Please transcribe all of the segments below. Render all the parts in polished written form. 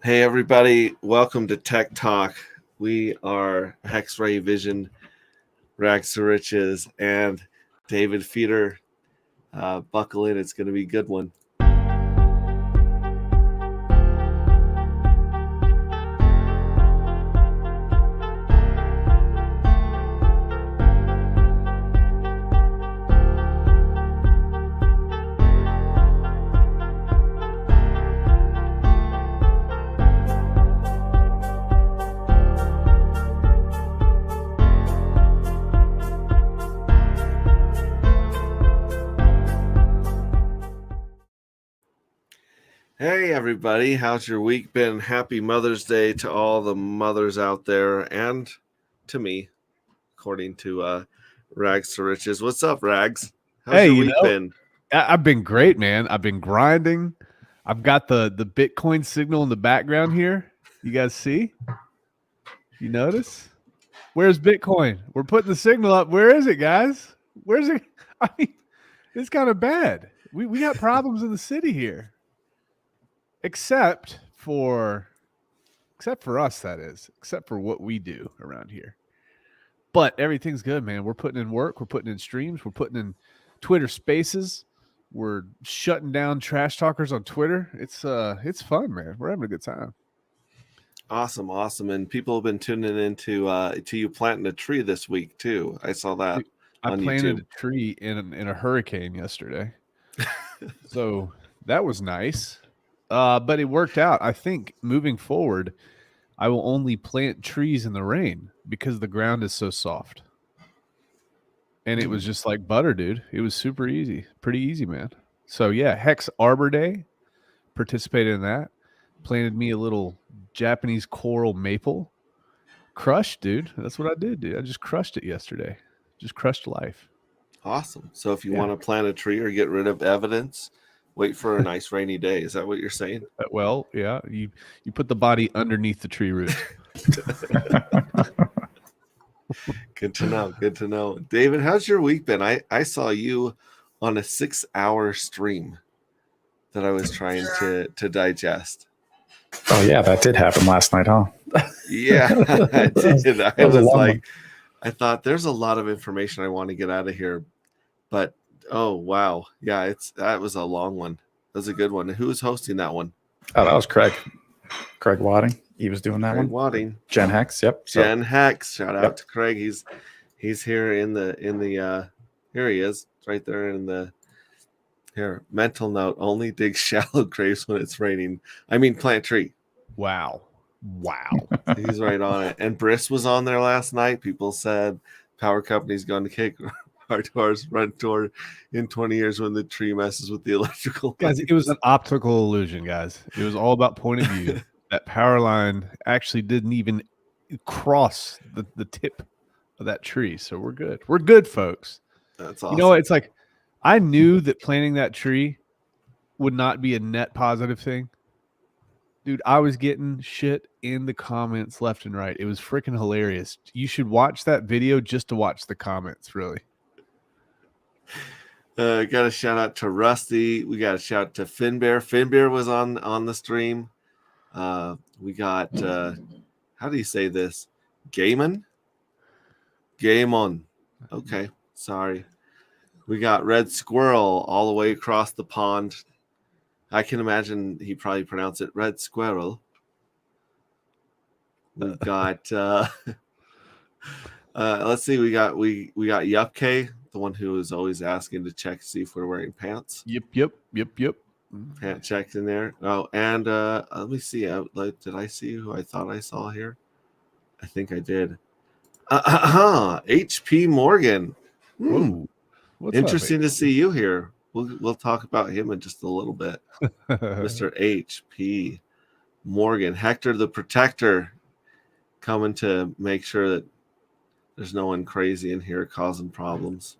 Hey everybody, welcome to Tech Talk. We are Hex Ray Vision, Rags to Riches, and David Feeder. Buckle in, it's going to be a good one. Hey everybody, how's your week been? Happy Mother's Day to all the mothers out there and to me, according to Rags to Riches. What's up, Rags? How's your week been? I've been great, man. I've been grinding. I've got the Bitcoin signal in the background here. You guys see? You notice? Where's Bitcoin? We're putting the signal up. Where is it, guys? Where's it? I mean, it's kind of bad. We got problems in the city here. Except for us, that is. Except for what we do around here. But everything's good, man. We're putting in work. We're putting in streams. We're putting in Twitter Spaces. We're shutting down trash talkers on Twitter. It's fun, man. We're having a good time. Awesome. And people have been tuning into to you planting a tree this week too. I saw that. I planted a tree in a hurricane yesterday, so that was nice. But it worked out. I think moving forward, I will only plant trees in the rain because the ground is so soft. And it was just like butter, dude. It was super easy. Pretty easy, man. So, yeah, Hex Arbor Day, participated in that. Planted me a little Japanese coral maple. Crushed, dude. That's what I did, dude. I just crushed it yesterday. Just crushed life. Awesome. So if you want to plant a tree or get rid of evidence, wait for a nice rainy day. Is that what you're saying? Well, yeah. You put the body underneath the tree root. Good to know. David, how's your week been? I saw you on a 6-hour stream that I was trying to digest. Oh yeah, that did happen last night, huh? Yeah, I did. I was like, I thought there's a lot of information I want to get out of here, but oh wow, yeah, that was a long one. That was a good one. Who was hosting that one? Oh, that was Craig Wadding. He was doing that one. Wadding. Gen Hex, yep. Gen Hex. Shout out to Craig. He's here in the here he is, right there in the here. Mental note: only dig shallow graves when it's raining. I mean, plant tree. Wow. He's right on it. And Briss was on there last night. People said power company's going to kick our doors front door in 20 years when the tree messes with the electrical. Guys, it was an optical illusion, guys. It was all about point of view. That power line actually didn't even cross the tip of that tree. So we're good. We're good, folks. That's awesome. You know, it's like I knew that planting that tree would not be a net positive thing. Dude, I was getting shit in the comments left and right. It was freaking hilarious. You should watch that video just to watch the comments, really. Got a shout out to Rusty. We got a shout out to Finbear. Finbear was on the stream. We got how do you say this? Game on. Okay, sorry. We got Red Squirrel all the way across the pond. I can imagine he probably pronounced it Red Squirrel. We got let's see, we got Yupke, the one who is always asking to check to see if we're wearing pants. Yep. Pant checked in there. Oh, and let me see. Did I see who I thought I saw here? I think I did. HP Morgan. Interesting to see you here. We'll talk about him in just a little bit. Mr. HP Morgan. Hector the Protector coming to make sure that there's no one crazy in here causing problems.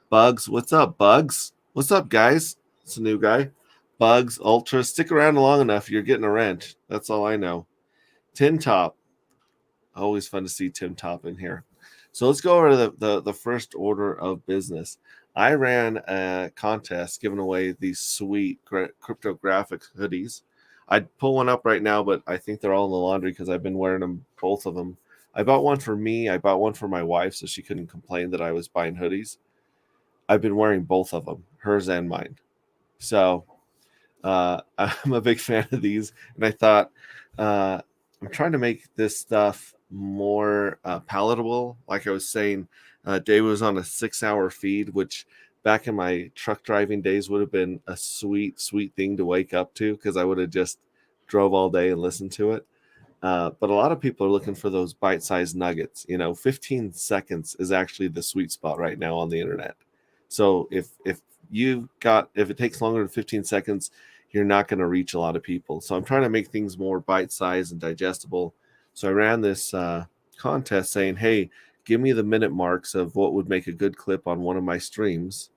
Bugs, what's up, Bugs? What's up, guys? It's a new guy. Bugs, Ultra. Stick around long enough, you're getting a wrench. That's all I know. Tin Top. Always fun to see Tim Top in here. So let's go over to the first order of business. I ran a contest giving away these sweet cryptographic hoodies. I'd pull one up right now, but I think they're all in the laundry because I've been wearing them, both of them. I bought one for me. I bought one for my wife, so she couldn't complain that I was buying hoodies. I've been wearing both of them, hers and mine. So I'm a big fan of these, and I thought I'm trying to make this stuff more palatable. Like I was saying, Dave was on a 6-hour feed, which back in my truck driving days would have been a sweet thing to wake up to, because I would have just drove all day and listened to it. But a lot of people are looking for those bite-sized nuggets. 15 seconds is actually the sweet spot right now on the internet. So if it takes longer than 15 seconds, you're not going to reach a lot of people. So I'm trying to make things more bite-sized and digestible. So I ran this contest saying, hey, give me the minute marks of what would make a good clip on one of my streams,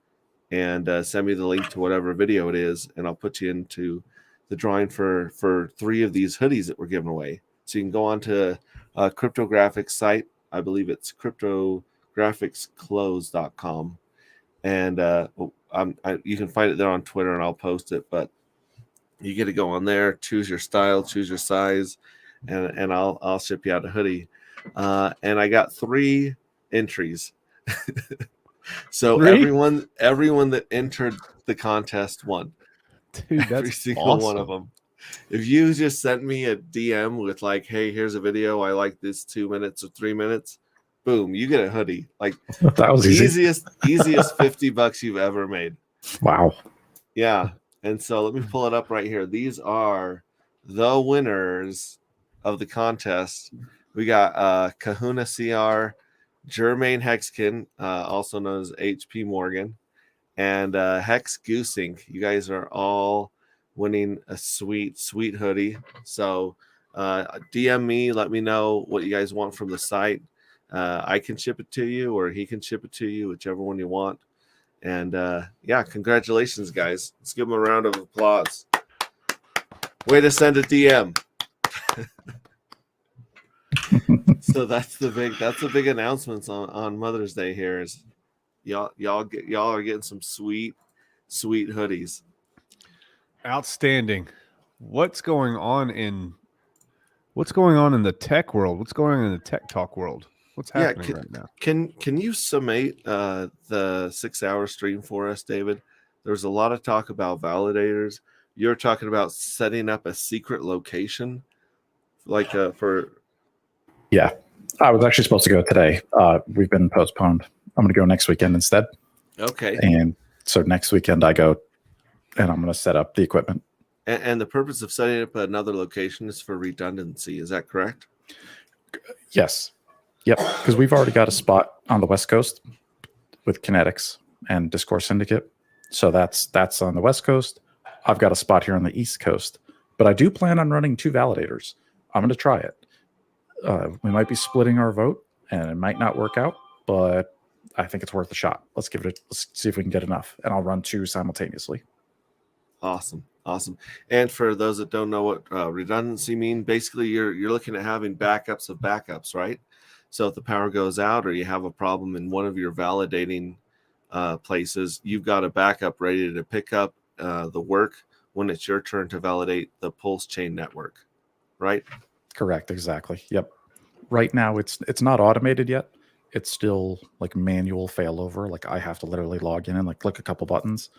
and send me the link to whatever video it is, and I'll put you into the drawing for 3 of these hoodies that we're giving away. So you can go on to Cryptographic site. I believe it's cryptographicsclothes.com. And you can find it there on Twitter, and I'll post it. But you get to go on there, choose your style, choose your size, and I'll ship you out a hoodie. And I got 3 entries. So 3? everyone that entered the contest won. Dude, that's every single awesome. one of them. If you just sent me a DM with like, hey, here's a video, I like this 2 minutes or 3 minutes, boom, you get a hoodie. Like, That was easy. easiest $50 you've ever made. Wow. Yeah. And so let me pull it up right here. These are the winners of the contest. We got Kahuna CR, Jermaine Hexkin, also known as HP Morgan, and Hex Goosink. You guys are all winning a sweet hoodie. So DM me, let me know what you guys want from the site. I can ship it to you, or he can ship it to you, whichever one you want. And yeah, congratulations, guys. Let's give them a round of applause. Way to send a DM. So that's the big announcements on Mother's Day here. Is y'all are getting some sweet hoodies. Outstanding. What's going on in the tech world? What's going on in the tech talk world? What's happening right now? Can you summate the 6-hour stream for us, David? There's a lot of talk about validators. You're talking about setting up a secret location, like for. Yeah, I was actually supposed to go today. We've been postponed. I'm going to go next weekend instead. Okay. And so next weekend I go, and I'm going to set up the equipment. And the purpose of setting up another location is for redundancy. Is that correct? Yes. Yep. Because we've already got a spot on the West Coast with Kinetics and Discourse Syndicate. So that's on the West Coast. I've got a spot here on the East Coast. But I do plan on running 2 validators. I'm going to try it. We might be splitting our vote, and it might not work out, but I think it's worth a shot. Let's see if we can get enough, and I'll run 2 simultaneously. Awesome. And for those that don't know what redundancy mean, basically you're looking at having backups of backups, right? So if the power goes out or you have a problem in one of your validating places, you've got a backup ready to pick up the work when it's your turn to validate the PulseChain network, right? Correct. Exactly. Yep. Right now it's not automated yet. It's still like manual failover. Like I have to literally log in and like click a couple buttons,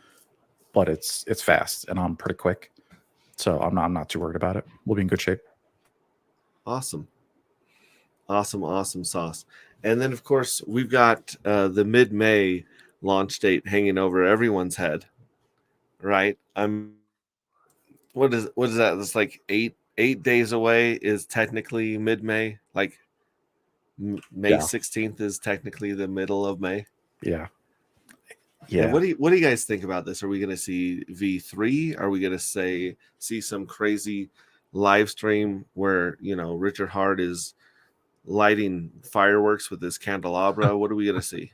but it's fast and I'm pretty quick. So I'm not too worried about it. We'll be in good shape. Awesome sauce. And then of course we've got the mid-May launch date hanging over everyone's head, right? What is that? It's like 8 days away is technically mid-May. Like May 16th is technically the middle of May. Yeah. And what do you guys think about this? Are we going to see V3? Are we going to see some crazy live stream where Richard Hart is lighting fireworks with his candelabra? What are we going to see?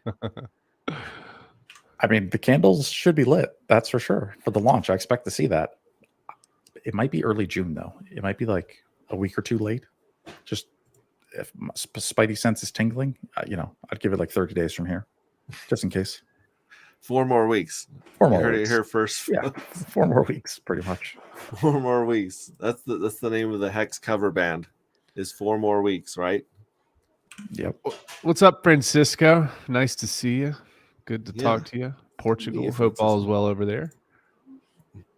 I mean, the candles should be lit. That's for sure. For the launch, I expect to see that. It might be early June, though. It might be like a week or 2 late. Just if my spidey sense is tingling, I'd give it like 30 days from here, just in case. 4 more weeks. 4 more You heard weeks. it here first. Yeah, 4 more weeks, pretty much. 4 more weeks. That's the name of the Hex cover band. Is 4 more weeks, right? Yep. What's up, Francisco? Nice to see you. Good to talk to you. Portugal. Hope all is well over there.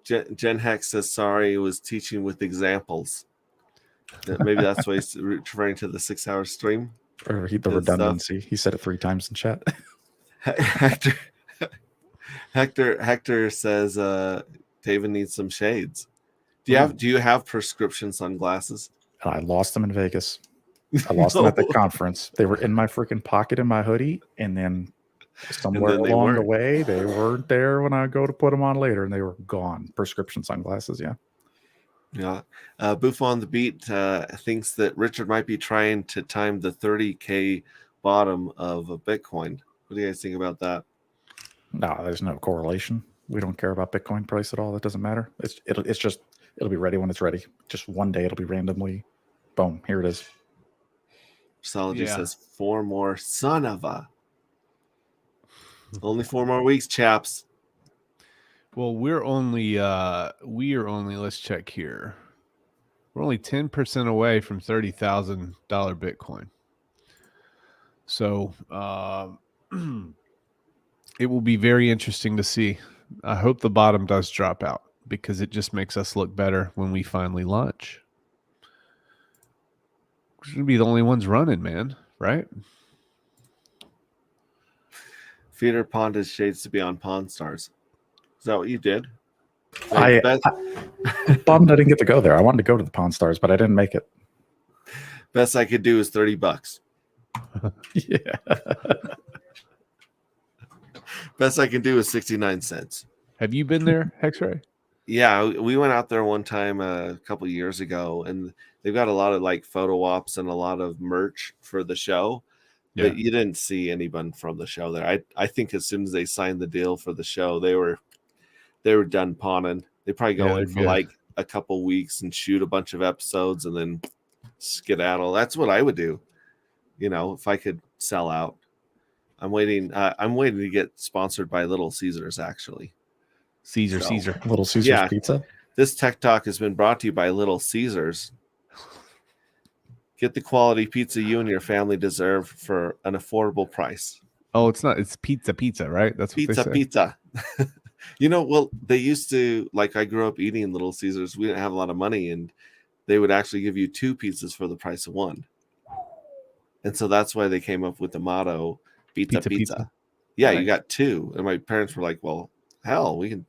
Gen Hex says sorry. Was teaching with examples. Maybe that's why he's referring to the 6-hour stream. Or the redundancy. He said it 3 times in chat. Hector says David needs some shades. Do you have prescription sunglasses? I lost them in Vegas. I lost them at the conference. They were in my freaking pocket in my hoodie, and then somewhere along the way, they weren't there when I go to put them on later, and they were gone. Prescription sunglasses, yeah. Yeah. Boof on the Beat thinks that Richard might be trying to time the 30K bottom of a Bitcoin. What do you guys think about that? No, there's no correlation. We don't care about Bitcoin price at all. That doesn't matter. It'll be ready when it's ready. Just one day it'll be randomly, boom, here it is. Psychology says 4 more. Son of a. Only 4 more weeks, chaps. Well, we are only, let's check here. We're only 10% away from $30,000 Bitcoin. So it will be very interesting to see. I hope the bottom does drop out because it just makes us look better when we finally launch. We're going to be the only ones running, man, right? Feeder Pond is shades to be on Pawn Stars. Is that what you did? I'm bummed I didn't get to go there. I wanted to go to the Pawn Stars, but I didn't make it. Best I could do is $30. Yeah. Best I can do is 69 cents. Have you been there, Hexray? Yeah, we went out there one time a couple years ago, and they've got a lot of like photo ops and a lot of merch for the show. Yeah. But you didn't see anyone from the show there. I think as soon as they signed the deal for the show, they were done pawning. They probably go in for like a couple weeks and shoot a bunch of episodes and then skedaddle. That's what I would do, if I could sell out. I'm waiting to get sponsored by Little Caesars, actually. Caesar. Little Caesars Pizza. This Tech Talk has been brought to you by Little Caesars. Get the quality pizza you and your family deserve for an affordable price. Oh, it's not. It's pizza, right? That's what they say. Pizza. Well, they used to, like, I grew up eating Little Caesars. We didn't have a lot of money, and they would actually give you 2 pizzas for the price of 1. And so that's why they came up with the motto, pizza. Yeah, right. You got 2. And my parents were like, well, hell, we can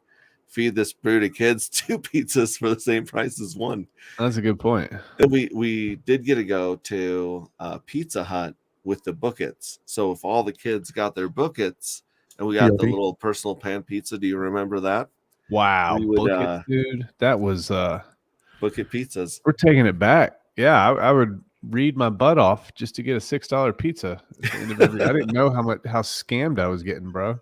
feed this brood of kids 2 pizzas for the same price as 1. That's a good point. And we did get to go to Pizza Hut with the buckets. So if all the kids got their buckets and we got the little personal pan pizza, do you remember that? Wow, buckets, dude. That was bucket pizzas. We're taking it back. Yeah, I would read my butt off just to get a $6 pizza. I didn't know how scammed I was getting, bro.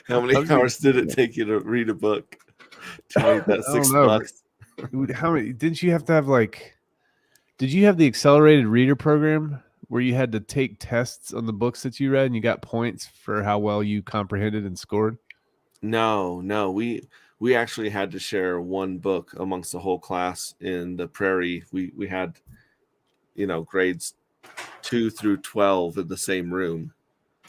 How many hours did it take you to read a book to make that $6? How many didn't you have to have? Did you have the accelerated reader program where you had to take tests on the books that you read and you got points for how well you comprehended and scored? No. We actually had to share one book amongst the whole class in the Prairie. We had, grades 2 through 12 in the same room.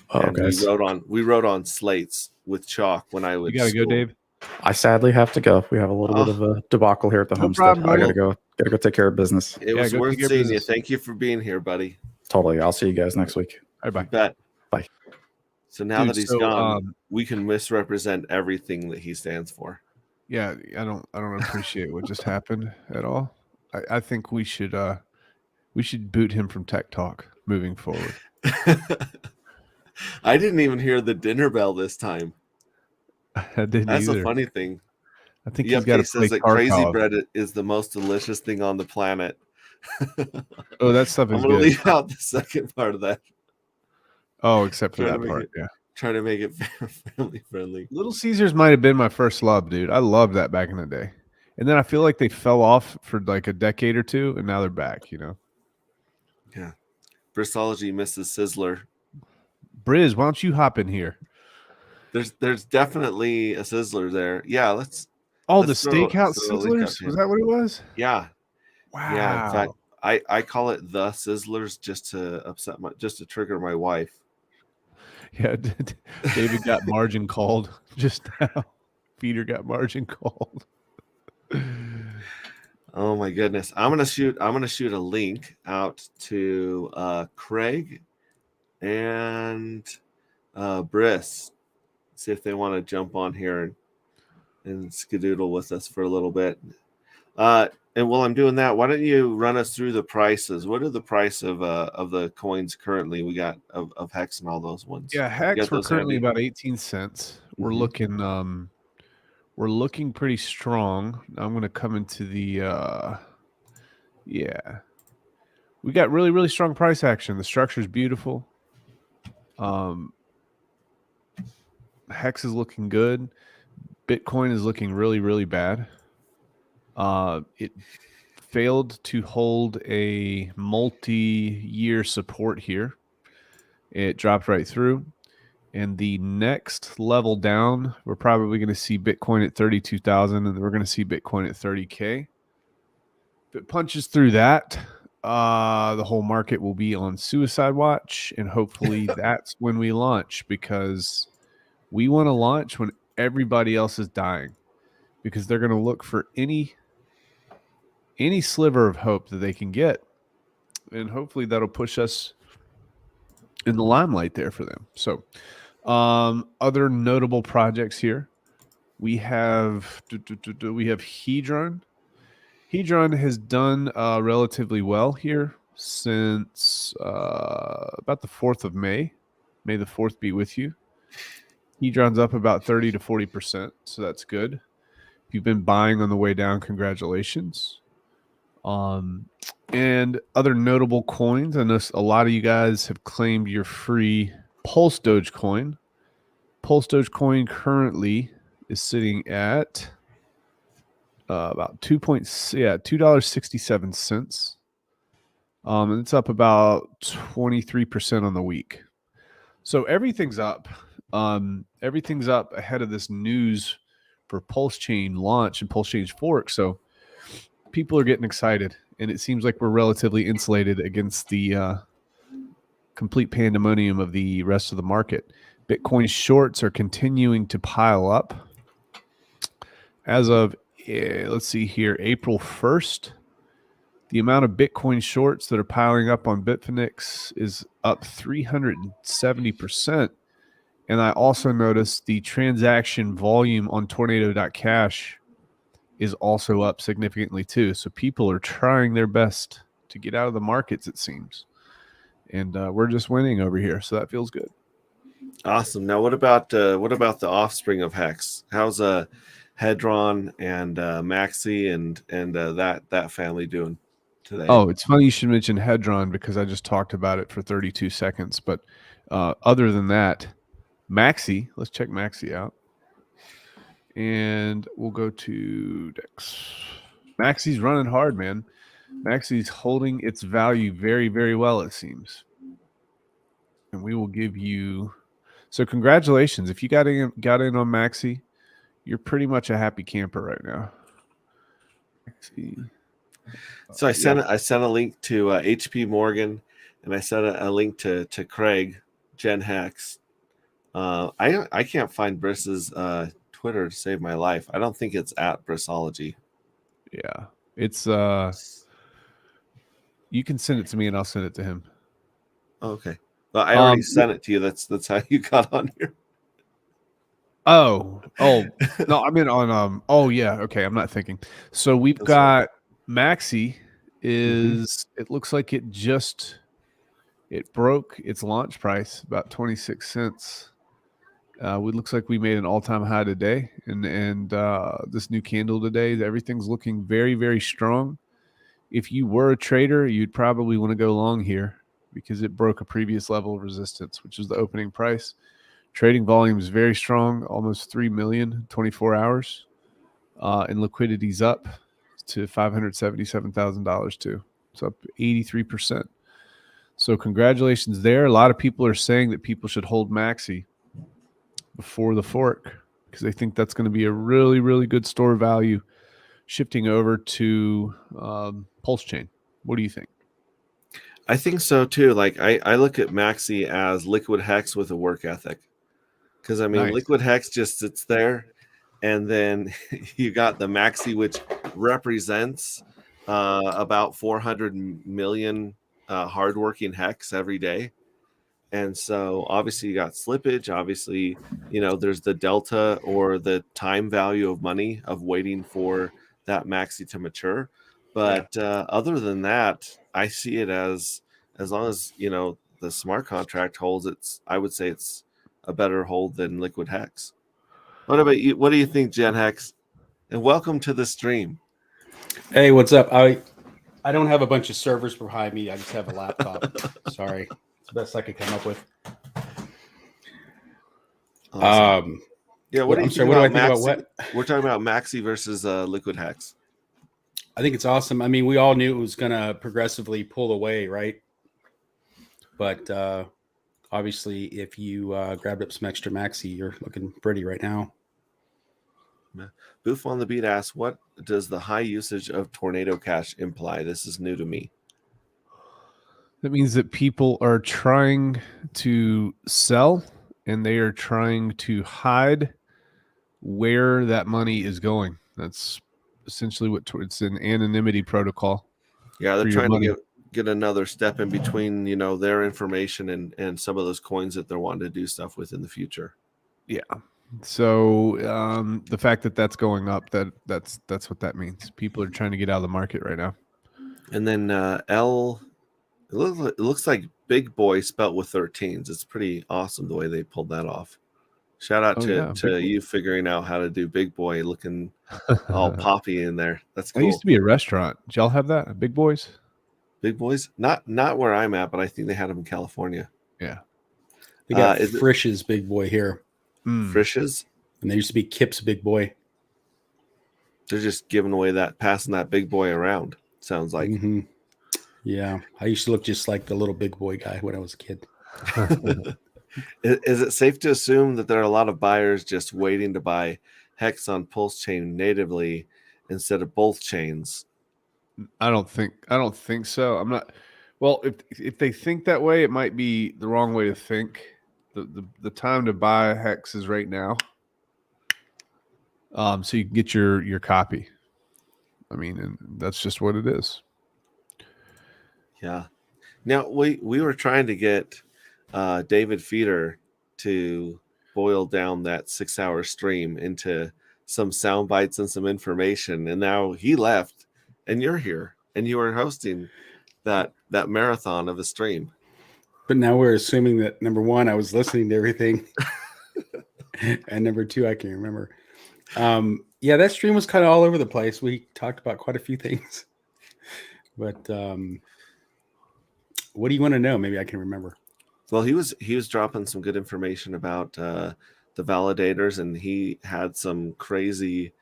Oh, and we wrote on slates with chalk when I would. You gotta go, Dave. I sadly have to go. We have a little bit of a debacle here at the homestead. I gotta go take care of business. It was worth seeing you. Thank you for being here, buddy. Totally. I'll see you guys next week. All right, bye. Bet. Bye. So now that he's gone, we can misrepresent everything that he stands for. Yeah, I don't appreciate what just happened at all. I think we should boot him from Tech Talk moving forward. I didn't even hear the dinner bell this time. I didn't That's either. a funny thing. I think he's got to play says that crazy bread is the most delicious thing on the planet. Oh, that stuff is I'm gonna good. leave out the second part of that. Oh, except for that part. Yeah. Try to make it family friendly. Little Caesars might have been my first love, dude. I loved that back in the day. And then I feel like they fell off for like a decade or 2, and now they're back, Yeah. Bristology Mrs. Sizzler. Briz, why don't you hop in here? There's definitely a sizzler there. Yeah, let's Oh, let's the stakeout throw a link up sizzlers? to Was him. that what it was? Yeah. Yeah, in fact, Wow. I call it the sizzlers just to trigger my wife. Yeah, David got margin called just now. Peter got margin called. Oh my goodness. I'm gonna shoot a link out to Craig and Briss. See if they want to jump on here and skedoodle with us for a little bit. And while I'm doing that, why don't you run us through the prices? What are the price of the coins currently we got of Hex and all those ones? Yeah, You Hex, got we're those currently handy? about 18 cents. We're Mhm. looking pretty strong. I'm going to come into the yeah. We got really, really strong price action. The structure's beautiful. Hex is looking good. Bitcoin is looking really, really bad. It failed to hold a multi-year support here. It dropped right through. And the next level down, we're probably going to see Bitcoin at 32,000, and we're going to see Bitcoin at 30K. If it punches through that, the whole market will be on suicide watch, and hopefully that's when we launch, because we want to launch when everybody else is dying, because they're going to look for any sliver of hope that they can get, and hopefully that'll push us in the limelight there for them. So other notable projects here, we have Hedron. Hedron has done relatively well here since about the 4th of May. May the 4th be with you. Hedron's up about 30 to 40%, so that's good. If you've been buying on the way down, congratulations. And other notable coins, I know a lot of you guys have claimed your free PulseDoge coin. PulseDoge coin currently is sitting at about $2.67. And it's up about 23% on the week. So everything's up. Everything's up ahead of this news for PulseChain launch and PulseChain's fork. So people are getting excited, and it seems like we're relatively insulated against the complete pandemonium of the rest of the market. Bitcoin shorts are continuing to pile up. As of, let's see here, April 1st, the amount of Bitcoin shorts that are piling up on Bitfinex is up 370%. And I also noticed the transaction volume on tornado.cash is also up significantly too. So people are trying their best to get out of the markets, it seems. And we're just winning over here, so that feels good. Awesome. Now, what about the offspring of Hex? How's Hedron and Maxi and that family doing today? Oh, it's funny you should mention Hedron, because I just talked about it for 32 seconds. But other than that, Maxi, let's check Maxi out. And we'll go to Dex. Maxi's running hard, man. Maxi's holding its value very, very well, it seems. And we will give you... So congratulations. If you got in on Maxi, you're pretty much a happy camper right now. Maxi. So I sent a link to HP Morgan, and I sent a link to Craig Gen Hex. I can't find Briss's Twitter to save my life. I don't think it's at Brissology. Yeah, it's you can send it to me and I'll send it to him. Okay. Well, I already sent it to you. That's how you got on here. Oh no, I mean on oh yeah, okay, I'm not thinking. So we've got Maxi is it looks like it broke its launch price about 26 cents. It looks like we made an all-time high today, and this new candle today, everything's looking very, very strong. If you were a trader, you'd probably want to go long here because it broke a previous level of resistance, which is the opening price. Trading volume is very strong, almost 3 million, 24 hours. And liquidity's up to $577,000 too. It's up 83%. So congratulations there. A lot of people are saying that people should hold Maxi. before the fork because they think that's going to be a really, really good store value shifting over to PulseChain. What do you think? I think so too. Like I look at Maxi as Liquid Hex with a work ethic. Because I mean, Nice. Liquid Hex just sits there, and then you got the Maxi, which represents about 400 million hardworking hex every day. And so obviously you got slippage. Obviously, there's the delta or the time value of money of waiting for that Maxi to mature. But other than that, I see it as long as the smart contract holds, I would say it's a better hold than Liquid Hex. What about you? What do you think, Gen Hex? And welcome to the stream. Hey, what's up? I don't have a bunch of servers behind me. I just have a laptop. Sorry. It's the best I could come up with. Awesome. Yeah, what do you think what do I about think about Maxi? what? We're talking about Maxi versus Liquid Hex. I think it's awesome. I mean, we all knew it was going to progressively pull away, right? But obviously, if you grabbed up some extra Maxi, you're looking pretty right now. Boof on the Beat asks, what does the high usage of Tornado Cash imply? This is new to me. That means that people are trying to sell and they are trying to hide where that money is going. That's essentially what it's an anonymity protocol. Yeah, they're trying to get another step in between, their information and some of those coins that they're wanting to do stuff with in the future. Yeah. So the fact that that's going up, that's what that means. People are trying to get out of the market right now. And then it looks like Big Boy spelt with 13s. It's pretty awesome the way they pulled that off. Shout out to you figuring out how to do Big Boy looking all poppy in there. That's cool. That used to be a restaurant. Did y'all have that? Big Boys? Big Boys? Not where I'm at, but I think they had them in California. Yeah. We got Frisch's Big Boy here. Frisch's? And there used to be Kip's Big Boy. They're just passing that Big Boy around, sounds like. Mm-hmm. Yeah. I used to look just like the little Big Boy guy when I was a kid. Is it safe to assume that there are a lot of buyers just waiting to buy Hex on PulseChain natively instead of both chains? I don't think so. I'm not. Well, if they think that way, it might be the wrong way to think. The time to buy Hex is right now. So you can get your copy. I mean, and that's just what it is. Yeah. Now we were trying to get David Feeder to boil down that 6-hour stream into some sound bites and some information, and now he left, and you're here, and you are hosting that marathon of a stream. But now we're assuming that number one, I was listening to everything, and number two, I can't remember. Yeah, that stream was kind of all over the place. We talked about quite a few things, but what do you want to know? Maybe I can remember. Well, he was dropping some good information about the validators, and he had some crazy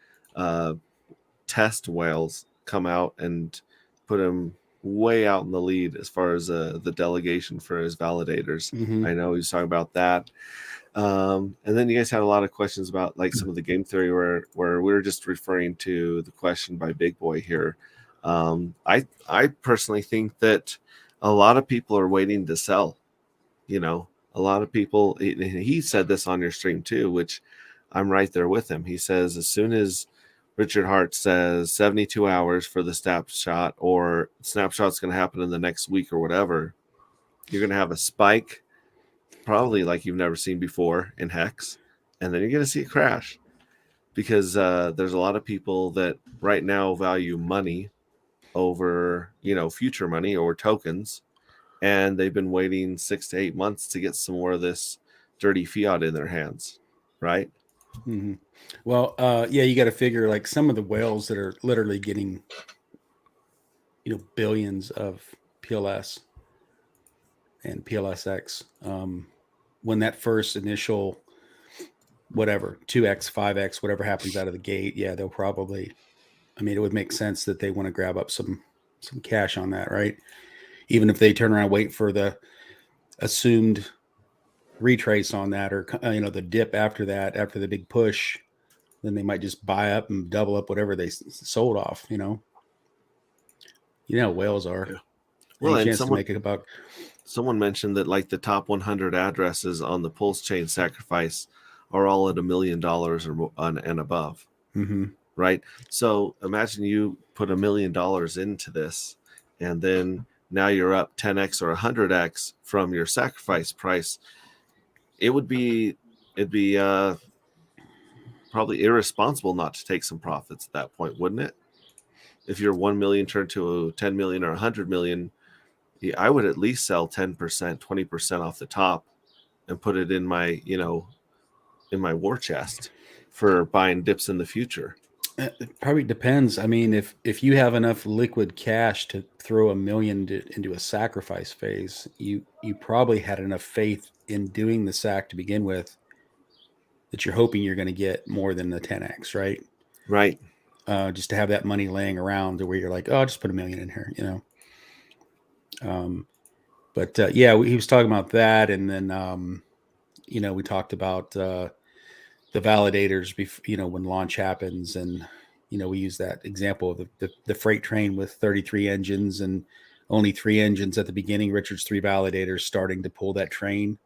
test whales come out and put him way out in the lead as far as the delegation for his validators. Mm-hmm. I know he was talking about that. And then you guys had a lot of questions about like some of the game theory where we were just referring to the question by Big Boy here. I personally think that a lot of people are waiting to sell. A lot of people, he said this on your stream too, which I'm right there with him. He says, as soon as Richard Hart says 72 hours for the snapshot, or snapshot's going to happen in the next week or whatever, you're going to have a spike, probably like you've never seen before in Hex. And then you're going to see a crash because there's a lot of people that right now value money over, future money or tokens. And they've been waiting 6 to 8 months to get some more of this dirty fiat in their hands, right? Mm-hmm. Well, yeah, you got to figure like some of the whales that are literally getting, billions of PLS and PLSX. When that first initial, whatever, 2x, 5x, whatever happens out of the gate, yeah, they'll probably, it would make sense that they want to grab up some cash on that, right? Even if they turn around and wait for the assumed retrace on that, or the dip after that, after the big push, then they might just buy up and double up whatever they sold off. You know how whales are. Yeah. Well, Any and chance to make it about. someone mentioned that like the top 100 addresses on the PulseChain sacrifice are all at $1 million or and above. Mm-hmm. Right. So imagine you put $1 million into this, and then now you're up 10x or 100x from your sacrifice price. It'd be probably irresponsible not to take some profits at that point, wouldn't it? If your 1 million turned to 10 million or 100 million, I would at least sell 10%, 20% off the top and put it in my, in my war chest for buying dips in the future. It probably depends. I mean, if you have enough liquid cash to throw $1 million into a sacrifice phase, you probably had enough faith in doing the sac to begin with that you're hoping you're going to get more than the 10x, right? Right. Just to have that money laying around to where you're like, oh, I'll just put $1 million in here, But yeah, he was talking about that, and then we talked about the validators, when launch happens, and we use that example of the freight train with 33 engines and only 3 engines at the beginning. Richard's 3 validators starting to pull that train,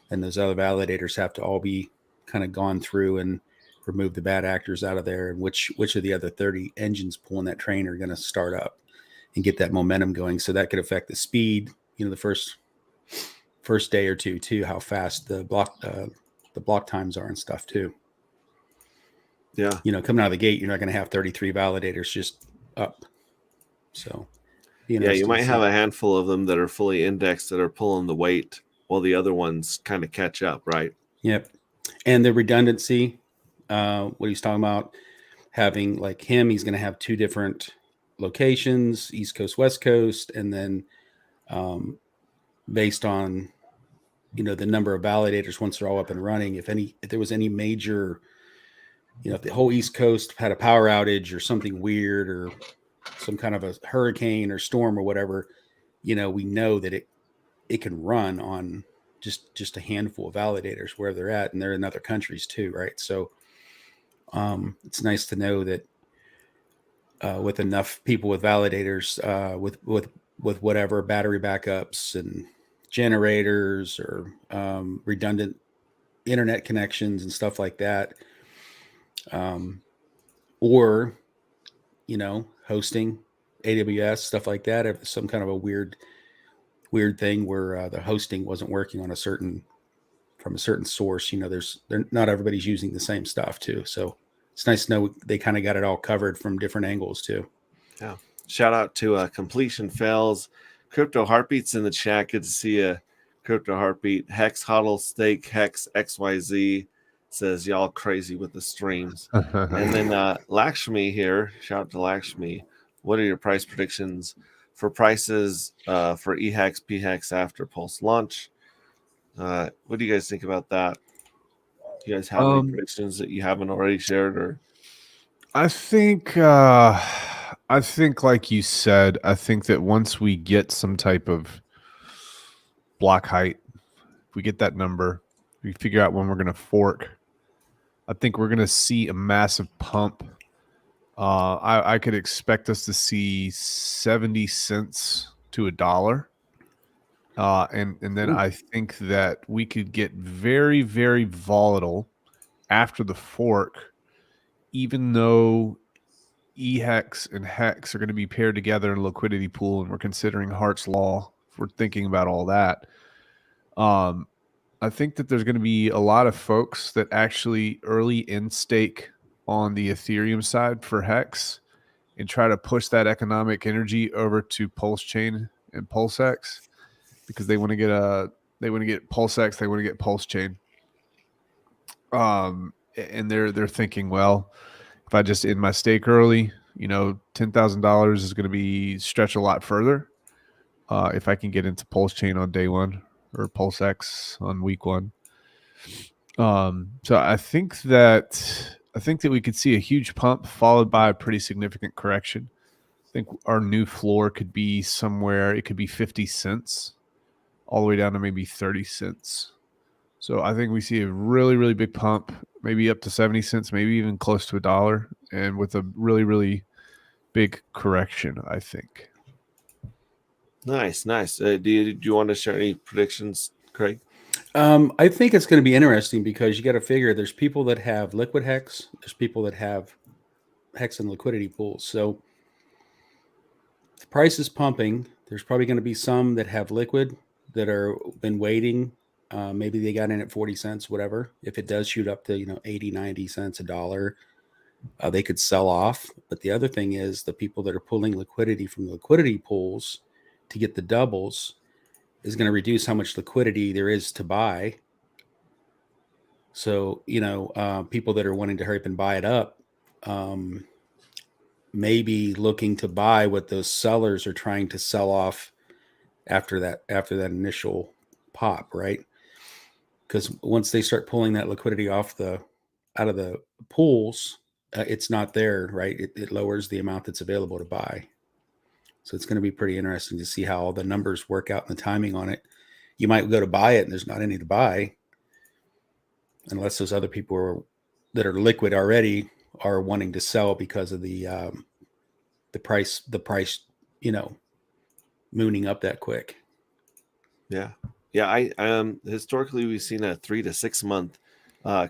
and those other validators have to all be kind of gone through and remove the bad actors out of there, and which of the other 30 engines pulling that train are going to start up and get that momentum going. So that could affect the speed, the first day or two too, how fast the block times are and stuff too. Yeah. Coming out of the gate, you're not going to have 33 validators just up. So yeah, you might have a handful of them that are fully indexed that are pulling the weight while the other ones kind of catch up, right? Yep. And the redundancy, what he's talking about, having like him, he's going to have 2 different locations, East Coast, West Coast, and then based on the number of validators once they're all up and running, if there was any major, if the whole East Coast had a power outage or something weird or some kind of a hurricane or storm or whatever, we know that it can run on just a handful of validators where they're at, and they're in other countries too, right? So it's nice to know that with enough people with validators, with whatever battery backups and generators or redundant internet connections and stuff like that, or hosting, AWS, stuff like that. If some kind of a weird thing where the hosting wasn't working on from a certain source, not everybody's using the same stuff too. So it's nice to know they kind of got it all covered from different angles too. Yeah. Shout out to Completion Fails, Crypto Heartbeats in the chat. Good to see you, Crypto Heartbeat. Hex Huddle Steak Hex XYZ says y'all crazy with the streams. And then Lakshmi here. Shout out to Lakshmi. What are your price predictions for prices for Ehex, Phex after Pulse launch? What do you guys think about that? Do you guys have any predictions that you haven't already shared? Or I think like you said, I think that once we get some type of block height, if we get that number, we figure out when we're going to fork, I think we're going to see a massive pump. I could expect us to see 70 cents to $1. And then I think that we could get very, very volatile after the fork, even though Ehex and Hex are going to be paired together in a liquidity pool, and we're considering Hart's Law. If we're thinking about all that, I think that there's going to be a lot of folks that actually early in stake on the Ethereum side for Hex and try to push that economic energy over to PulseChain and PulseX, because they want to get PulseX, they want to get PulseChain. And they're thinking, well, if I just end my stake early, $10,000 is going to be stretch a lot further if I can get into PulseChain on day 1 or PulseX on week 1. So I think that we could see a huge pump followed by a pretty significant correction. I think our new floor could be somewhere, it could be 50 cents all the way down to maybe 30 cents. So I think we see a really, really big pump, maybe up to 70 cents, maybe even close to $1, and with a really, really big correction, I think. Nice. Do you want to share any predictions, Craig? I think it's going to be interesting because you got to figure there's people that have liquid hex, there's people that have hex and liquidity pools. So the price is pumping. There's probably going to be some that have liquid that are been waiting. Maybe they got in at 40 cents, whatever. If it does shoot up to 80, 90 cents, $1, they could sell off. But the other thing is the people that are pulling liquidity from the liquidity pools to get the doubles is going to reduce how much liquidity there is to buy. So, people that are wanting to hurry up and buy it up, maybe looking to buy what those sellers are trying to sell off after that initial pop, right? Because once they start pulling that liquidity out of the pools, it's not there, right? It lowers the amount that's available to buy. So it's going to be pretty interesting to see how all the numbers work out and the timing on it. You might go to buy it and there's not any to buy, unless those other people that are liquid already are wanting to sell because of the price, mooning up that quick. Yeah. I historically we've seen a 3 to 6 month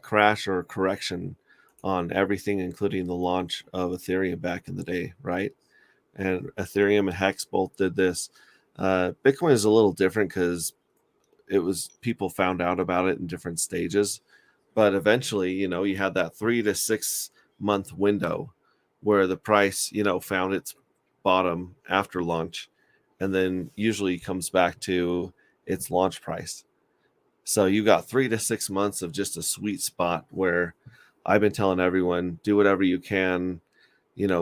crash or correction on everything, including the launch of Ethereum back in the day, right? And Ethereum and Hex both did this. Bitcoin is a little different because it was people found out about it in different stages, but eventually, you had that 3 to 6 month window where the price, found its bottom after launch, and then usually comes back to its launch price. So you got 3 to 6 months of just a sweet spot where I've been telling everyone, do whatever you can,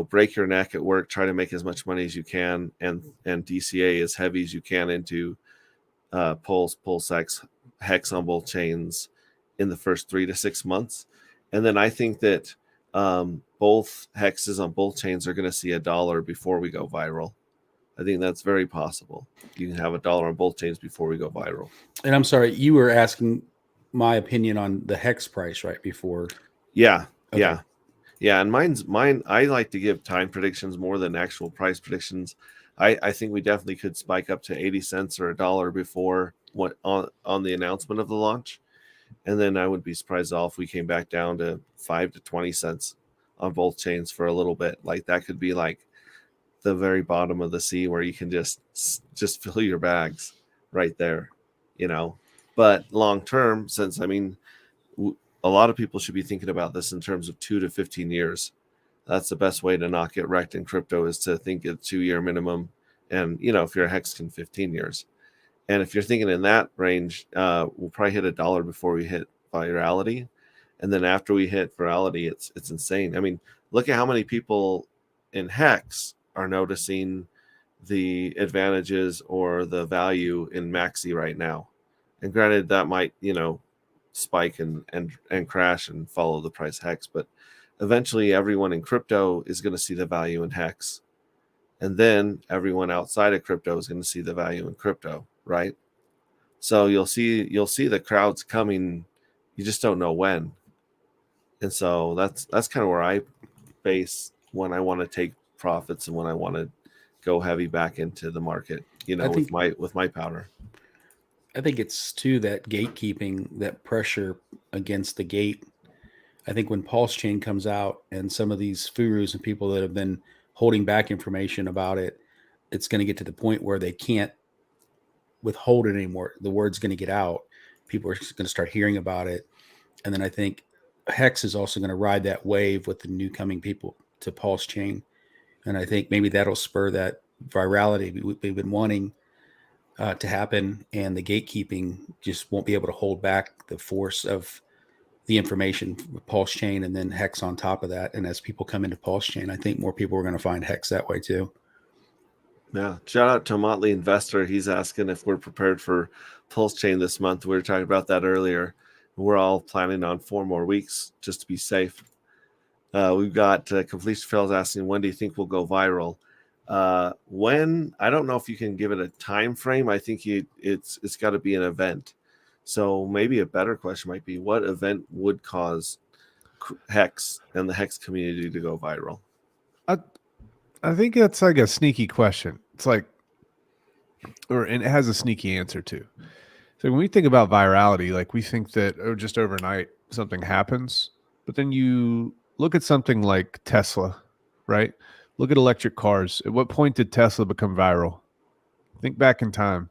break your neck at work, try to make as much money as you can, and DCA as heavy as you can into PulseX, Hex on both chains in the first 3 to 6 months. And then I think that both hexes on both chains are going to see $1 before we go viral. I think that's very possible. You can have $1 on both chains before we go viral. And I'm sorry, you were asking my opinion on the hex price right before. Yeah. Okay. Yeah. And mine. I like to give time predictions more than actual price predictions. I think we definitely could spike up to 80 cents or $1 before on the announcement of the launch. And then I wouldn't be surprised at all if we came back down to 5 to 20 cents on both chains for a little bit. Like that could be like the very bottom of the sea where you can just fill your bags right there, But long term, since a lot of people should be thinking about this in terms of 2 to 15 years. That's the best way to not get wrecked in crypto, is to think a 2-year minimum. And, if you're a Hexagon, 15 years. And if you're thinking in that range, we'll probably hit $1 before we hit Virality. And then after we hit Virality, it's insane. Look at how many people in Hex are noticing the advantages or the value in Maxi right now. And granted, that might, spike and crash and follow the price Hex, but eventually everyone in crypto is going to see the value in Hex. And then everyone outside of crypto is going to see the value in crypto, right? So you'll see the crowds coming. You just don't know when. And so that's kind of where I base when I want to take profits and when I want to go heavy back into the market, with my powder. I think it's too that gatekeeping, that pressure against the gate. I think when PulseChain comes out and some of these furus and people that have been holding back information about it, it's going to get to the point where they can't withhold it anymore. The word's going to get out. People are going to start hearing about it. And then I think Hex is also going to ride that wave with the new coming people to PulseChain. And I think maybe that'll spur that virality we've been wanting to happen. And the gatekeeping just won't be able to hold back the force of the information with PulseChain and then Hex on top of that. And as people come into PulseChain, I think more people are going to find Hex that way too. Yeah. Shout out to Motley Investor. He's asking if we're prepared for PulseChain this month. We were talking about that earlier. We're all planning on 4 more weeks just to be safe. We've got Completion Fails asking, when do you think we'll go viral? When, I don't know if you can give it a time frame. I think it's got to be an event. So maybe a better question might be, what event would cause Hex and the Hex community to go viral? I think that's like a sneaky question. It's like, and it has a sneaky answer too. So when we think about virality, like we think that just overnight something happens, but then you look at something like Tesla, right? Look at electric cars. At what point did Tesla become viral? Think back in time.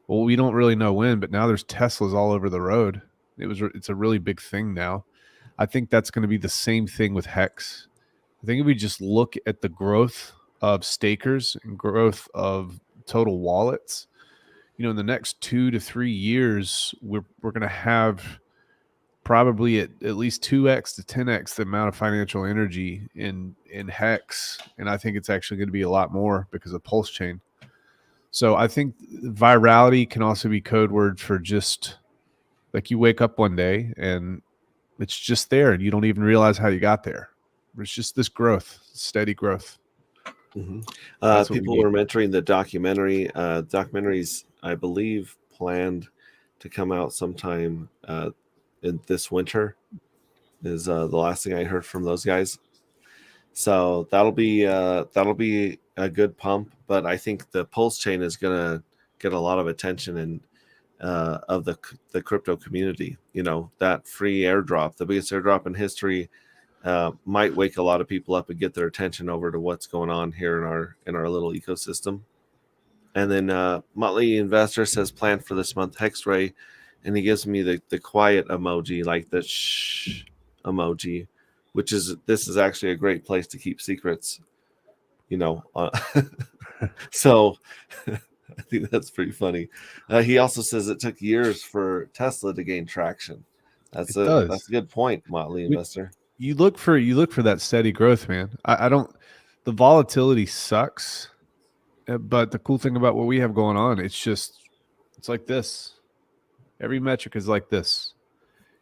Well, we don't really know when, but now there's Teslas all over the road. It's a really big thing now. I think that's going to be the same thing with Hex. I think if we just look at the growth of stakers and growth of total wallets, in the next 2 to 3 years, we're going to have probably at least 2x to 10x the amount of financial energy in Hex, and I think it's actually going to be a lot more because of PulseChain. So I think virality can also be code word for just like you wake up one day and it's just there and you don't even realize how you got there. It's just this growth, steady growth. Mm-hmm. People were mentoring the documentary. Documentaries, I believe, planned to come out sometime in this winter. Is the last thing I heard from those guys. So that'll be a good pump. But I think the PulseChain is gonna get a lot of attention and of the crypto community. That free airdrop, the biggest airdrop in history. Might wake a lot of people up and get their attention over to what's going on here in our little ecosystem. And then Motley Investor says plan for this month Hex Ray, and he gives me the quiet emoji, like the shh emoji, this is actually a great place to keep secrets. So I think that's pretty funny. He also says it took years for Tesla to gain traction. That's a good point, Motley Investor. You look for that steady growth, man. I don't. The volatility sucks, but the cool thing about what we have going on, it's like this. Every metric is like this,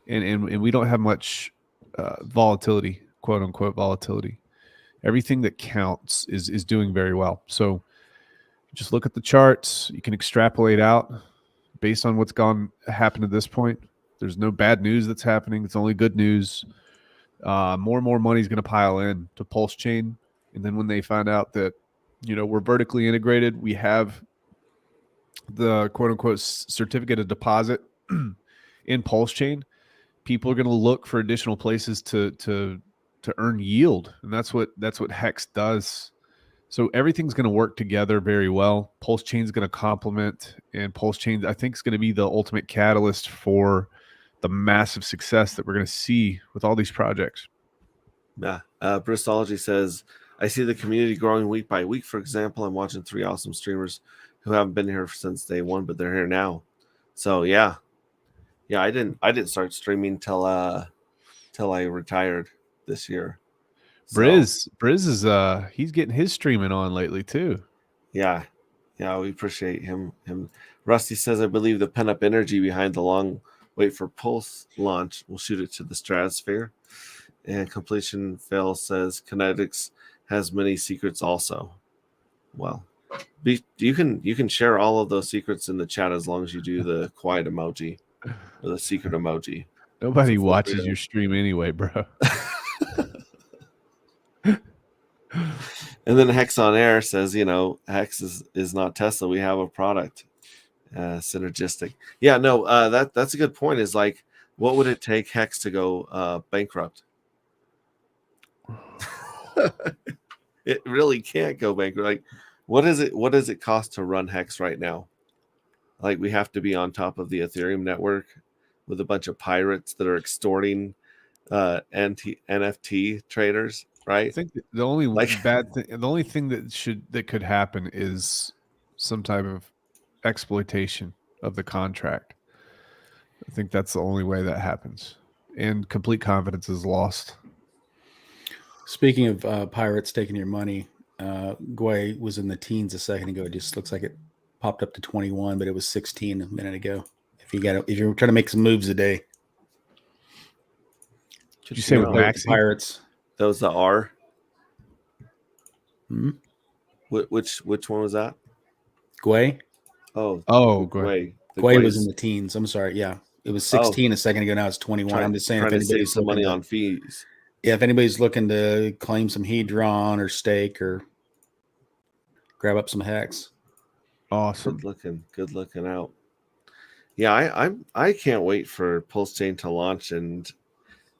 and we don't have much volatility, quote unquote volatility. Everything that counts is doing very well. So just look at the charts. You can extrapolate out based on what's happened at this point. There's no bad news that's happening. It's only good news. More and more money is going to pile in to PulseChain. And then when they find out that, we're vertically integrated, we have the quote unquote certificate of deposit in PulseChain, people are going to look for additional places to earn yield. And that's what Hex does. So everything's going to work together very well. PulseChain is going to complement, and PulseChain, I think, is going to be the ultimate catalyst for the massive success that we're going to see with all these projects. Yeah. Bristology says, I see the community growing week by week. For example, I'm watching 3 awesome streamers who haven't been here since day one, but they're here now. So yeah. I didn't start streaming till I retired this year. Briz is he's getting his streaming on lately too. Yeah, we appreciate him. Rusty says, I believe the pent-up energy behind the long wait for Pulse launch will shoot it to the stratosphere. And Completion Fail says Kinetics has many secrets also. Well, you can share all of those secrets in the chat as long as you do the quiet emoji or the secret emoji. Nobody watches your stream anyway, bro. And then Hex on Air says, Hex is not Tesla. We have a product. Synergistic. Yeah, no, that's a good point. Is like, what would it take Hex to go bankrupt? It really can't go bankrupt. Like, what does it cost to run Hex right now? Like, we have to be on top of the Ethereum network with a bunch of pirates that are extorting NFT traders, right? I think the only the only thing that could happen is some type of exploitation of the contract. I think that's the only way that happens, and complete confidence is lost. Speaking of pirates taking your money, Gwei was in the teens a second ago. It just looks like it popped up to 21, but it was 16 a minute ago. If you're trying to make some moves today. Did you say with Maxi? Pirates? That was the R. Mm-hmm. Which one was that? Gwei. Oh, Gwei. Quay was in the teens. I'm sorry. Yeah. It was 16 a second ago. Now it's 21. I'm just saying trying if to save anybody's some money looking on fees. Yeah, if anybody's looking to claim some Hedron or stake or grab up some Hex. Awesome. Good looking out. Yeah, I can't wait for PulseChain to launch, and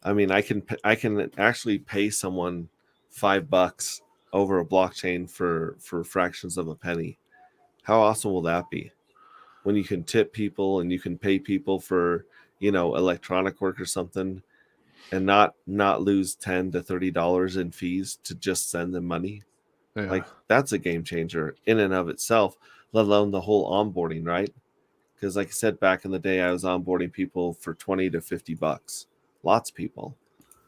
I mean I can actually pay someone $5 over a blockchain for fractions of a penny. How awesome will that be? When you can tip people and you can pay people for, electronic work or something, and not lose $10 to $30 in fees to just send them money. Yeah. Like, that's a game changer in and of itself, let alone the whole onboarding, right? Because like I said, back in the day, I was onboarding people for $20 to $50, lots of people.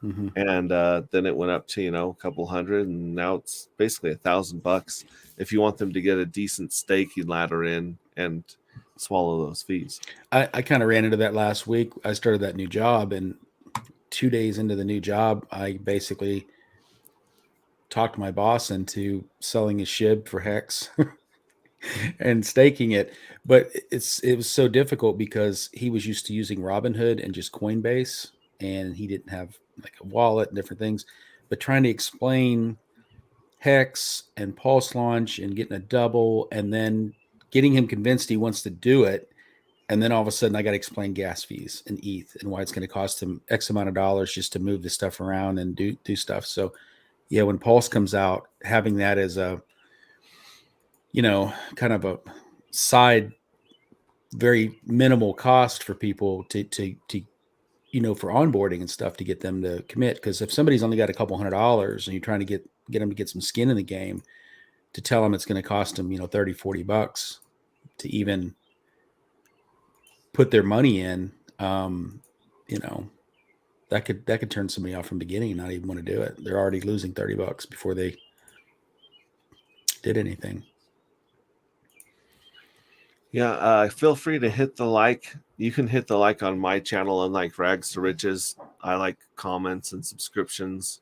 Mm-hmm. And then it went up to, a couple hundred, and now it's basically $1,000 if you want them to get a decent stake, you ladder in and swallow those fees. I kind of ran into that last week. I started that new job, and 2 days into the new job, I basically talked my boss into selling his SHIB for Hex and staking it. But it was so difficult because he was used to using Robinhood and just Coinbase, and he didn't have like a wallet and different things. But trying to explain Hex and Pulse launch and getting a double, and then getting him convinced he wants to do it. And then all of a sudden I got to explain gas fees and ETH and why it's going to cost him X amount of dollars just to move this stuff around and do stuff. So yeah, when Pulse comes out, having that as a, kind of a side, very minimal cost for people to for onboarding and stuff to get them to commit. Because if somebody's only got a couple $100 and you're trying to get them to get some skin in the game, to tell them it's going to cost them, $30-$40 to even put their money in, that could turn somebody off from the beginning and not even want to do it. They're already losing $30 before they did anything. Yeah, feel free to hit the like. You can hit the like on my channel, unlike Rags to Riches. I like comments and subscriptions.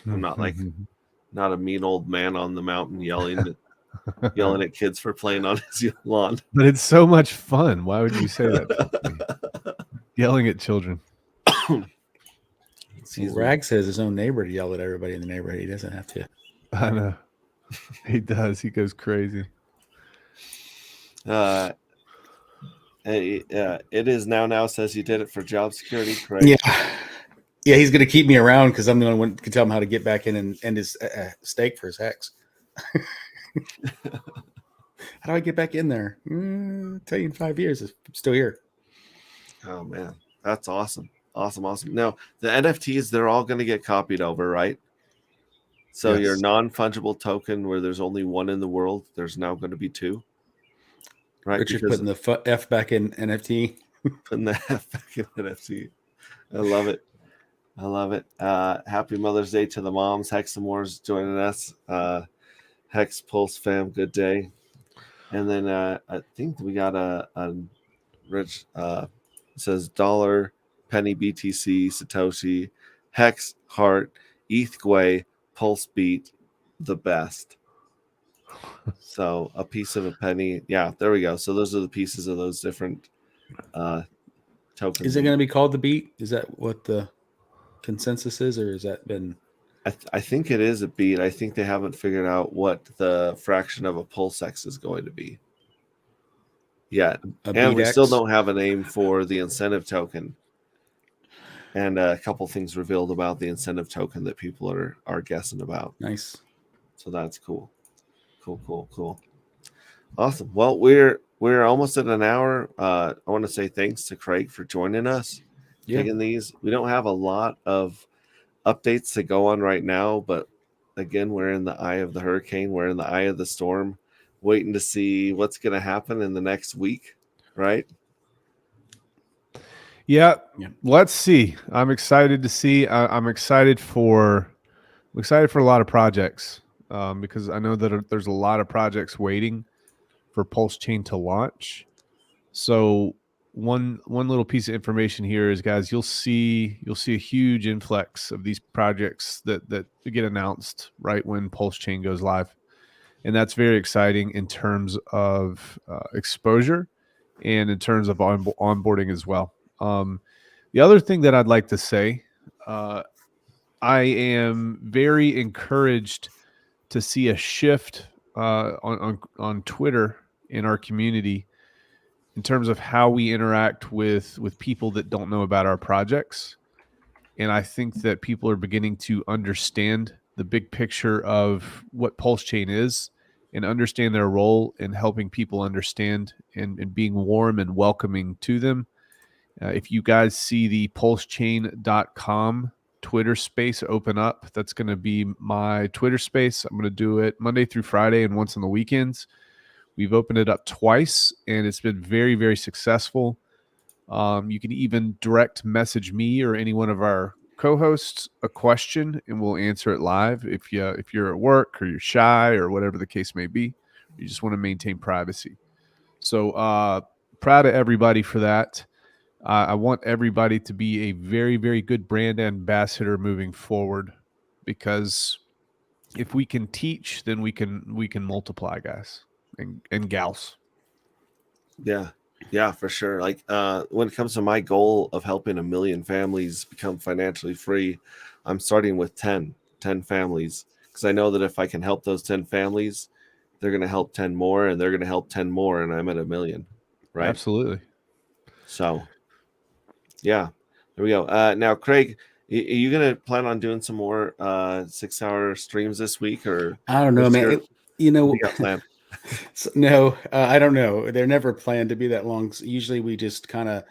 I'm not not a mean old man on the mountain yelling at kids for playing on his lawn. But it's so much fun. Why would you say that? Yelling at children. Rags has his own neighbor to yell at everybody in the neighborhood. He doesn't have to. I know. He does. He goes crazy. It is now says you did it for job security, correct? Yeah, he's going to keep me around because I'm the only one who can tell him how to get back in and end his stake for his Hex. How do I get back in there? I'll tell you in 5 years. I'm still here. Oh, man. That's awesome. Awesome. Now, the NFTs, they're all going to get copied over, right? So Yes. Your non-fungible token, where there's only one in the world, there's now going to be two, right? Richard putting the F back in NFT. Putting the F back in NFT. I love it. Happy Mother's Day to the moms. Hexamore's joining us. Hex Pulse fam, good day. And then I think we got a Rich says dollar, penny BTC, Satoshi, Hex, Heart, ETH, Gwei, Pulse Beat, the best. So a piece of a penny. Yeah, there we go. So those are the pieces of those different tokens. Is it going to be called the beat? Is that what the consensus is, or has that been? I think it is a beat. I think they haven't figured out what the fraction of a PulseX is going to be yet. And we still don't have a name for the incentive token. And a couple things revealed about the incentive token that people are guessing about. Nice. So that's cool. Cool. Awesome. Well, we're almost at an hour. I want to say thanks to Craig for joining us. Taking these. We don't have a lot of updates to go on right now, but again, we're in the eye of the hurricane. We're in the eye of the storm, waiting to see what's going to happen in the next week, right? Yeah. Let's see. I'm excited to see. I'm excited for a lot of projects because I know that there's a lot of projects waiting for PulseChain to launch. So one little piece of information here is, guys, you'll see a huge influx of these projects that get announced right when PulseChain goes live, and that's very exciting in terms of exposure and in terms of onboarding as well. The other thing that I'd like to say, I am very encouraged to see a shift on Twitter in our community in terms of how we interact with people that don't know about our projects. And I think that people are beginning to understand the big picture of what PulseChain is and understand their role in helping people understand and being warm and welcoming to them. If you guys see the PulseChain.com Twitter space open up, that's going to be my Twitter space. I'm going to do it Monday through Friday and once on the weekends. We've opened it up twice, and it's been very, very successful. You can even direct message me or any one of our co-hosts a question, and we'll answer it live. If you're at work or you're shy or whatever the case may be, you just want to maintain privacy. So proud of everybody for that. I want everybody to be a very, very good brand ambassador moving forward, because if we can teach, then we can multiply, guys and gals. Yeah, for sure. Like when it comes to my goal of helping 1 million families become financially free, I'm starting with 10 families, because I know that if I can help those 10 families, they're going to help 10 more, and they're going to help 10 more, and I'm at 1 million, right? Absolutely. So yeah, there we go. Now, Craig, are you going to plan on doing some more 6-hour streams this week, or I don't know, man. what You know, you got planned? no, I don't know. They're never planned to be that long. So usually we just kind of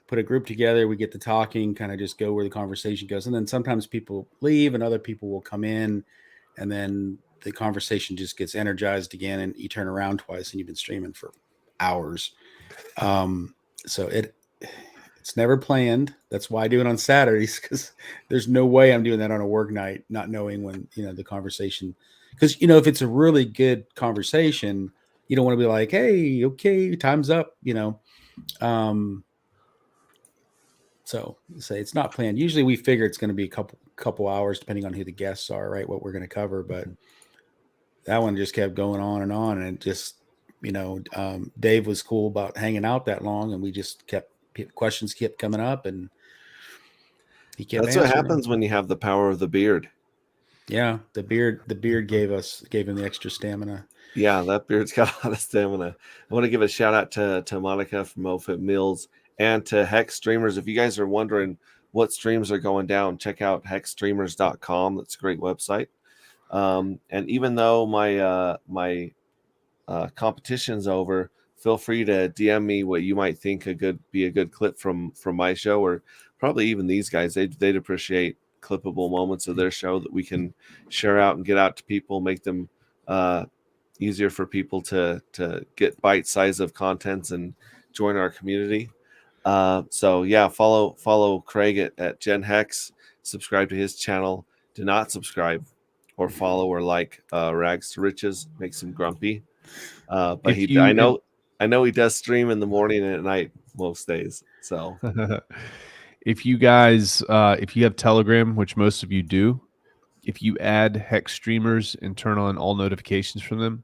put a group together. We get to talking, kind of just go where the conversation goes. And then sometimes people leave and other people will come in, and then the conversation just gets energized again, and you turn around twice and you've been streaming for hours. So it's never planned. That's why I do it on Saturdays, because there's no way I'm doing that on a work night, not knowing when, the conversation, because, if it's a really good conversation, you don't want to be like, hey, okay, time's up, so say it's not planned. Usually we figure it's going to be a couple hours, depending on who the guests are, right? What we're going to cover. But that one just kept going on, and it just, Dave was cool about hanging out that long, and we just questions kept coming up, and he kept That's answering. what happens when you have the power of the beard. Yeah, the beard gave him the extra stamina. Yeah, that beard's got a lot of stamina. I want to give a shout out to Monica from MoFit Mills and to Hex Streamers. If you guys are wondering what streams are going down, check out hexstreamers.com. That's a great website. And even though my competition's over, feel free to DM me what you might think be a good clip from my show, or probably even these guys. They'd appreciate clippable moments of their show that we can share out and get out to people, make them easier for people to get bite size of contents and join our community. So yeah, follow Craig at Gen Hex, subscribe to his channel. Do not subscribe or follow or like Rags to Riches, makes him grumpy. But I know he does stream in the morning and at night most days. So if you guys if you have Telegram, which most of you do, if you add Hex Streamers and turn on all notifications from them,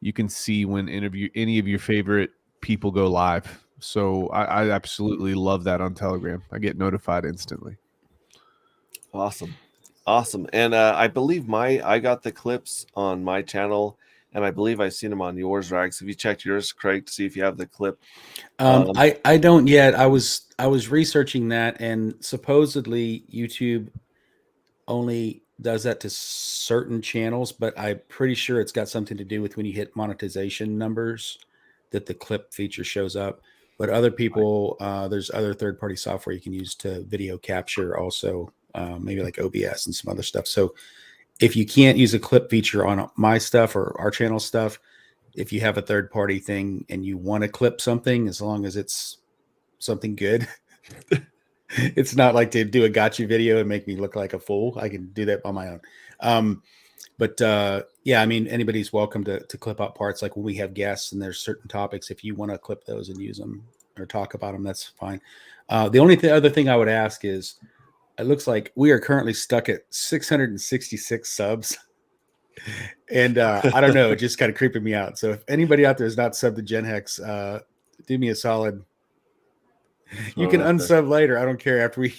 you can see when any of your favorite people go live. So I absolutely love that on Telegram. I get notified instantly. Awesome. And I believe I got the clips on my channel, and I believe I've seen them on yours, Rags. Have you checked yours, Craig, to see if you have the clip? I don't yet. I was researching that, and supposedly YouTube only does that to certain channels, but I'm pretty sure it's got something to do with when you hit monetization numbers that the clip feature shows up. But other people, there's other third-party software you can use to video capture also, maybe like OBS and some other stuff. So if you can't use a clip feature on my stuff or our channel stuff, if you have a third-party thing and you want to clip something, as long as it's something good, it's not like to do a gotcha video and make me look like a fool. I can do that on my own. But yeah, I mean, anybody's welcome to clip out parts. Like when we have guests and there's certain topics, if you want to clip those and use them or talk about them, that's fine. The only other thing I would ask is, it looks like we are currently stuck at 666 subs. And I don't know, it just kind of creeping me out. So if anybody out there is not subbed to Gen Hex, do me a solid. You Throw can it out unsub later. I don't care after we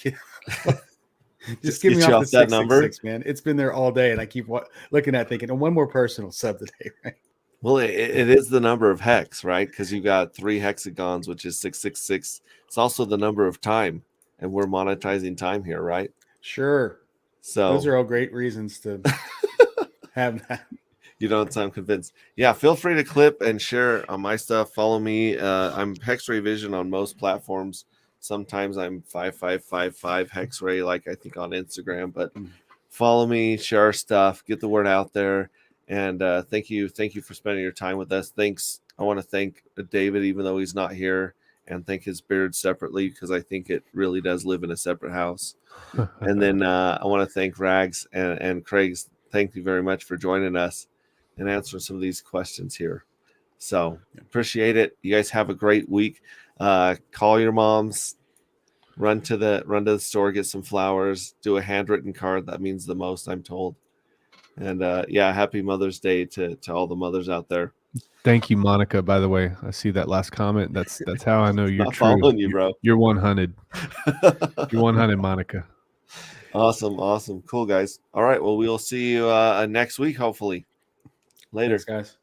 just get me you off off the that number. 666, man. It's been there all day, and I keep looking at thinking, oh, one more person will sub today, right? Well, it is the number of hex, right? Because you got 3 hexagons, which is 666. It's also the number of time, and we're monetizing time here, right? Sure. So Those are all great reasons to have that. you don't sound convinced. Yeah, feel free to clip and share on my stuff. Follow me. I'm Hexray Vision on most platforms. Sometimes I'm 5555 Hexray, like I think on Instagram. But follow me, share our stuff, get the word out there. And thank you for spending your time with us. Thanks. I want to thank David, even though he's not here, and thank his beard separately because I think it really does live in a separate house. And then I want to thank Rags and Craig's. Thank you very much for joining us and answering some of these questions here. So appreciate it. You guys have a great week. Call your moms, run to the store, get some flowers, do a handwritten card. That means the most, I'm told. And happy Mother's Day to all the mothers out there. Thank you, Monica. By the way, I see that last comment. That's how I know you're Not true. following you, bro. You're 100. You're 100, Monica. Awesome. Cool, guys. All right. Well, we'll see you next week, hopefully. Later. Thanks, guys.